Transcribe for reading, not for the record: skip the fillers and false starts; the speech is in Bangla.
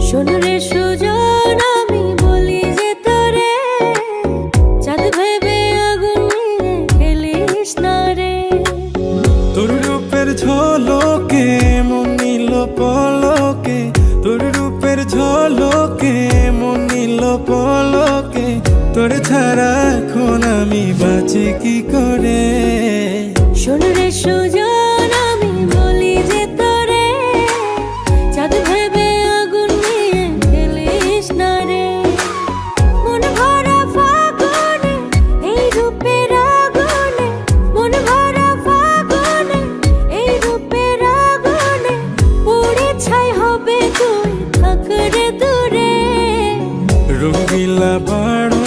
শোন রে সুজন, আমি বলি যে তোরে, চাঁদ ভেবে আগুন নিয়ে খেলিস না রে। তোর রূপের ঝলকে মন নিল পলকে, তোর রূপের ঝলকে মন নিল পলকে, তোর ছাড়া এখন আমি বাঁচি কি করে। শোন রে সুজন, আমি বলি যে তোরে, চাঁদ ভেবে আগুন নিয়ে খেলিস না রে। মন ভরা ফাগুনে এই রূপের আগুনে, মন ভরা ফাগুনে এই রূপের আগুনে, পুড়ে ছাই হবে তুই থাক রে দূরে। রঙিলা বাড়